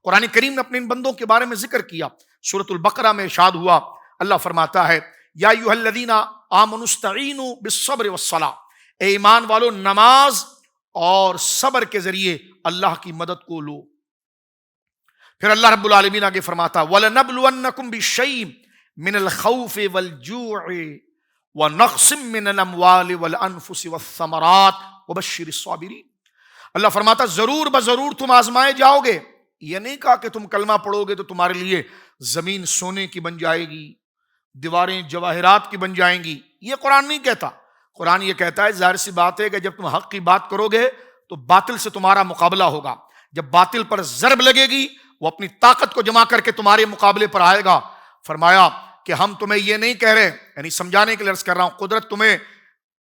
قرآن کریم نے اپنے ان بندوں کے بارے میں ذکر کیا. سورۃ البقرہ میں ارشاد ہوا، اللہ فرماتا ہے یا ایھا الذین آمنوا استعینوا بالصبر والصلاۃ، اے ایمان والو نماز اور صبر کے ذریعے اللہ کی مدد کو لو. پھر اللہ رب العالمین آگے فرماتا وَلَنَبْلُوَنَّكُمْ بِشَيْءٍ مِّنَ الْخَوْفِ وَالْجُوعِ وَنَقْصٍ مِّنَ الْأَمْوَالِ وَالْأَنفُسِ وَالثَّمَرَاتِ وَبَشِّرِ الصَّابِرِينَ. اللہ فرماتا ضرور بضرور تم آزمائے جاؤ گے. یہ نہیں کہا کہ تم کلمہ پڑھو گے تو تمہارے لیے زمین سونے کی بن جائے گی، دیواریں جواہرات کی بن جائیں گی. یہ قرآن نہیں کہتا. قرآن یہ کہتا ہے ظاہر سی بات ہے کہ جب تم حق کی بات کرو گے تو باطل سے تمہارا مقابلہ ہوگا. جب باطل پر ضرب لگے گی وہ اپنی طاقت کو جمع کر کے تمہارے مقابلے پر آئے گا. فرمایا کہ ہم تمہیں یہ نہیں کہہ رہے، یعنی سمجھانے کے لیے عرض کر رہا ہوں،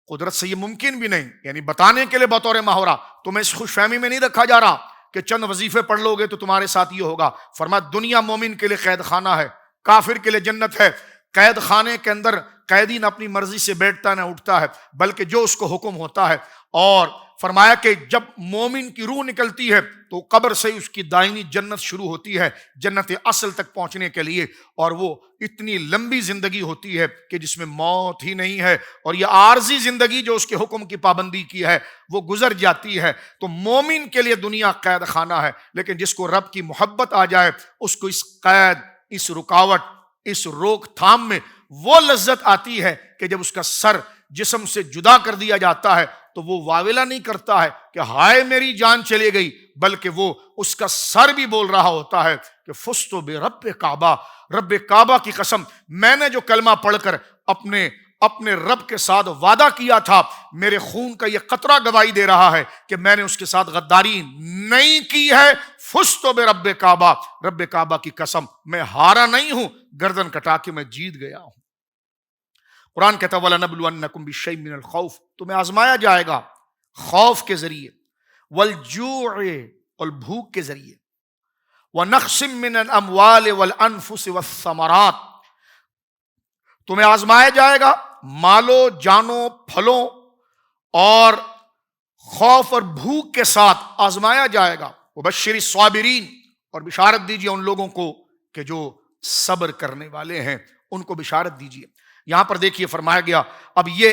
قدرت سے یہ ممکن بھی نہیں، یعنی بتانے کے لیے بطور ماہرہ تمہیں اس خوش فہمی میں نہیں رکھا جا رہا کہ چند وظیفے پڑھ لو گے تو تمہارے ساتھ یہ ہوگا. فرمایا دنیا مومن کے لیے قید خانہ ہے، کافر کے لیے جنت ہے. قید خانے کے اندر قیدی نہ اپنی مرضی سے بیٹھتا نہ اٹھتا ہے، بلکہ جو اس کو حکم ہوتا ہے. اور فرمایا کہ جب مومن کی روح نکلتی ہے تو قبر سے اس کی دائمی جنت شروع ہوتی ہے، جنت اصل تک پہنچنے کے لیے. اور وہ اتنی لمبی زندگی ہوتی ہے کہ جس میں موت ہی نہیں ہے، اور یہ عارضی زندگی جو اس کے حکم کی پابندی کی ہے وہ گزر جاتی ہے. تو مومن کے لیے دنیا قید خانہ ہے، لیکن جس کو رب کی محبت آ جائے اس کو اس قید، اس رکاوٹ، اس روک تھام میں وہ لذت آتی ہے کہ جب اس کا سر جسم سے جدا کر دیا جاتا ہے تو وہ واویلہ نہیں کرتا ہے کہ ہائے میری جان چلے گئی، بلکہ وہ اس کا سر بھی بول رہا ہوتا ہے کہ فزت برب کعبہ، رب کعبہ کی قسم، میں نے جو کلمہ پڑھ کر اپنے رب کے ساتھ وعدہ کیا تھا، میرے خون کا یہ قطرہ گواہی دے رہا ہے کہ میں نے اس کے ساتھ غداری نہیں کی ہے. فزت برب کعبہ، رب کعبہ کی قسم میں ہارا نہیں ہوں، گردن کٹا کے میں جیت گیا ہوں. قرآن کہتا ہے وَلَنَبْلُوَنَّكُمْ بِشَيْءٍ مِّنَ الْخَوْفِ، تمہیں آزمایا جائے گا خوف کے ذریعے، وَالْجُوعِ اور بھوک کے ذریعے، وَنَقْصٍ مِّنَ الْأَمْوَالِ وَالْأَنفُسِ وَالثَّمَرَاتِ، تمہیں آزمایا جائے گا مالوں، جانوں، پھلوں اور خوف اور بھوک کے ساتھ آزمایا جائے گا. وَبَشِّرِ الصَّابِرِينَ، اور بشارت دیجیے ان لوگوں کو کہ جو صبر کرنے والے ہیں، ان کو بشارت دیجیے. یہاں پر دیکھیے فرمایا گیا اب یہ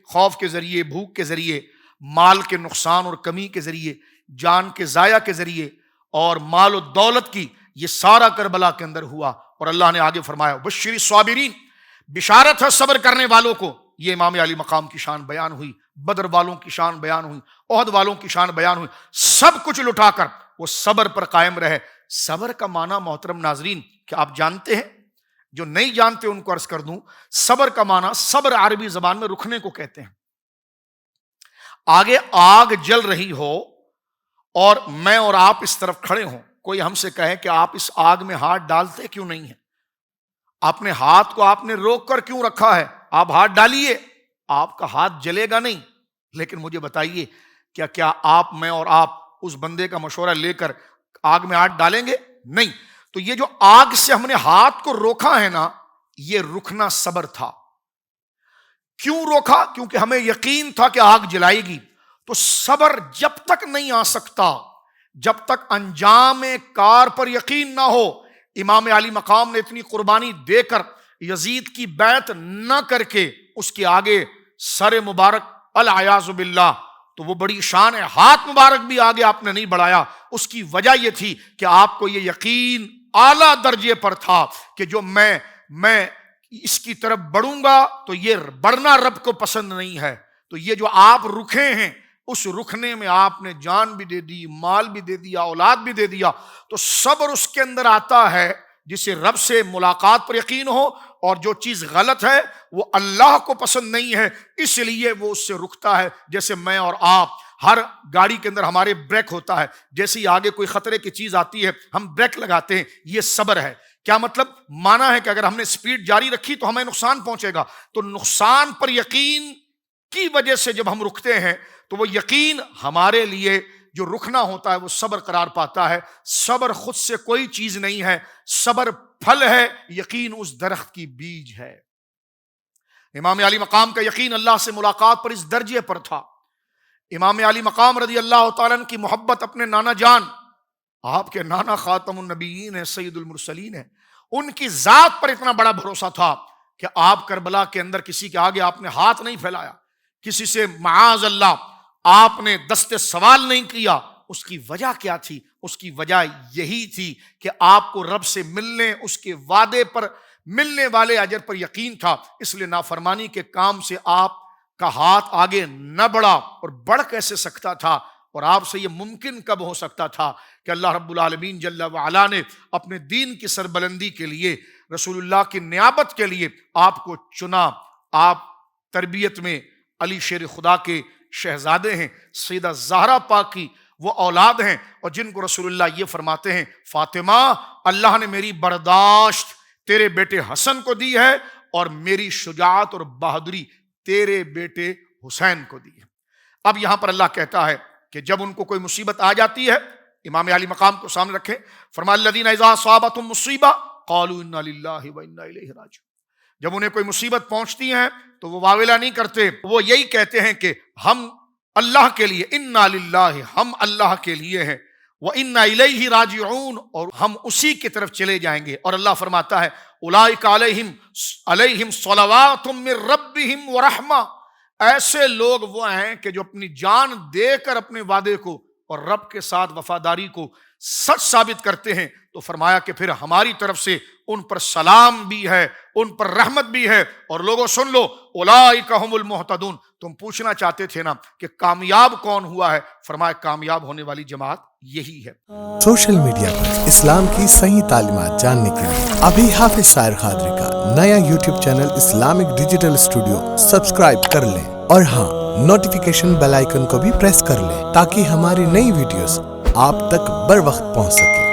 خوف کے ذریعے، بھوک کے ذریعے، مال کے نقصان اور کمی کے ذریعے، جان کے ضائع کے ذریعے اور مال و دولت کی، یہ سارا کربلا کے اندر ہوا. اور اللہ نے آگے فرمایا بشر الصابرین، بشارت ہے صبر کرنے والوں کو. یہ امام علی مقام کی شان بیان ہوئی، بدر والوں کی شان بیان ہوئی، احد والوں کی شان بیان ہوئی. سب کچھ لٹا کر وہ صبر پر قائم رہے. صبر کا معنی محترم ناظرین کیا آپ جانتے ہیں؟ جو نہیں جانتے ان کو عرض کر دوں، صبر کا معنی، صبر عربی زبان میں رکنے کو کہتے ہیں. آگے آگ جل رہی ہو اور میں اور آپ اس طرف کھڑے ہوں، کوئی ہم سے کہے کہ آپ اس آگ میں ہاتھ ڈالتے کیوں نہیں ہیں؟ اپنے ہاتھ کو آپ نے روک کر کیوں رکھا ہے؟ آپ ہاتھ ڈالیے، آپ کا ہاتھ جلے گا نہیں. لیکن مجھے بتائیے کیا آپ، میں اور آپ اس بندے کا مشورہ لے کر آگ میں ہاتھ ڈالیں گے؟ نہیں. تو یہ جو آگ سے ہم نے ہاتھ کو روکا ہے نا، یہ رکنا صبر تھا. کیوں روکا؟ کیونکہ ہمیں یقین تھا کہ آگ جلائے گی. تو صبر جب تک نہیں آ سکتا جب تک انجام کار پر یقین نہ ہو. امام علی مقام نے اتنی قربانی دے کر یزید کی بیعت نہ کر کے اس کے آگے سر مبارک العیاذ باللہ، تو وہ بڑی شان ہے، ہاتھ مبارک بھی آگے آپ نے نہیں بڑھایا. اس کی وجہ یہ تھی کہ آپ کو یہ یقین اعلیٰ درجے پر تھا کہ جو میں اس کی طرف بڑھوں گا تو یہ بڑھنا رب کو پسند نہیں ہے. تو یہ جو آپ رکھے ہیں، اس رکھنے میں آپ نے جان بھی دے دی، مال بھی دے دیا، اولاد بھی دے دیا. تو صبر اس کے اندر آتا ہے جسے رب سے ملاقات پر یقین ہو، اور جو چیز غلط ہے وہ اللہ کو پسند نہیں ہے، اس لیے وہ اس سے رکتا ہے. جیسے میں اور آپ، ہر گاڑی کے اندر ہمارے بریک ہوتا ہے، جیسے ہی آگے کوئی خطرے کی چیز آتی ہے ہم بریک لگاتے ہیں. یہ صبر ہے. کیا مطلب؟ مانا ہے کہ اگر ہم نے سپیڈ جاری رکھی تو ہمیں نقصان پہنچے گا. تو نقصان پر یقین کی وجہ سے جب ہم رکتے ہیں تو وہ یقین ہمارے لیے جو رکنا ہوتا ہے وہ صبر قرار پاتا ہے. صبر خود سے کوئی چیز نہیں ہے، صبر پھل ہے، یقین اس درخت کی بیج ہے. امام علی مقام کا یقین اللہ سے ملاقات پر اس درجے پر تھا. امام علی مقام رضی اللہ تعالیٰ عنہ کی محبت اپنے نانا جان آپ کے نانا خاتم النبیین ہیں، سید المرسلین ہیں، ان کی ذات پر اتنا بڑا بھروسہ تھا کہ آپ کربلا کے اندر کسی کے آگے آپ نے ہاتھ نہیں پھیلایا، کسی سے معاذ اللہ آپ نے دست سوال نہیں کیا۔ اس کی وجہ کیا تھی؟ اس کی وجہ یہی تھی کہ آپ کو رب سے ملنے، اس کے وعدے پر ملنے والے اجر پر یقین تھا، اس لیے نافرمانی کے کام سے آپ کا ہاتھ آگے نہ بڑھا، اور بڑھ کیسے سکتا تھا؟ اور آپ سے یہ ممکن کب ہو سکتا تھا کہ اللہ رب العالمین جل وعلا نے اپنے دین کی سربلندی کے لیے، رسول اللہ کی نیابت کے لیے آپ کو چنا۔ آپ تربیت میں علی شیر خدا کے شہزادے ہیں، سیدہ زہرا پاک کی وہ اولاد ہیں، اور جن کو رسول اللہ یہ فرماتے ہیں فاطمہ اللہ نے میری برداشت تیرے بیٹے حسن کو دی ہے، اور میری شجاعت اور بہادری تیرے بیٹے حسین کو دی ہے۔ اب یہاں پر اللہ کہتا ہے کہ جب ان کو کوئی مصیبت آ جاتی ہے، امام علی مقام کو سامنے رکھیں، فرمایا الذین اذا اصابتهم مصیبہ قالوا انا للہ وانا الیہ راجعون۔ جب انہیں کوئی مصیبت پہنچتی ہے تو وہ واویلا نہیں کرتے، وہ یہی کہتے ہیں کہ ہم اللہ کے لیے، انا للہ ہم اللہ کے لیے ہیں، وانا الیہ راجعون اور ہم اسی کی طرف چلے جائیں گے۔ اور اللہ فرماتا ہے اولئک علیہم صلوات من ربہم ورحمہ، ایسے لوگ وہ ہیں کہ جو اپنی جان دے کر اپنے وعدے کو اور رب کے ساتھ وفاداری کو سچ ثابت کرتے ہیں۔ تو فرمایا کہ پھر ہماری طرف سے ان پر سلام بھی ہے، ان پر رحمت بھی ہے۔ اور لوگوں سن لو، اولئک هم المہتدون۔ تم پوچھنا چاہتے تھے نا کہ کامیاب کون ہوا ہے، فرمایا کامیاب ہونے والی جماعت یہی ہے۔ سوشل میڈیا پر اسلام کی صحیح تعلیمات جاننے کے لیے ابھی حافظ سائر قادری کا نیا YouTube channel Islamic digital studio subscribe کر لیں، اور ہاں نوٹیفیکیشن بیل آئیکن کو بھی پریس کر لیں تاکہ ہماری نئی ویڈیوز آپ تک بر وقت پہنچ سکے۔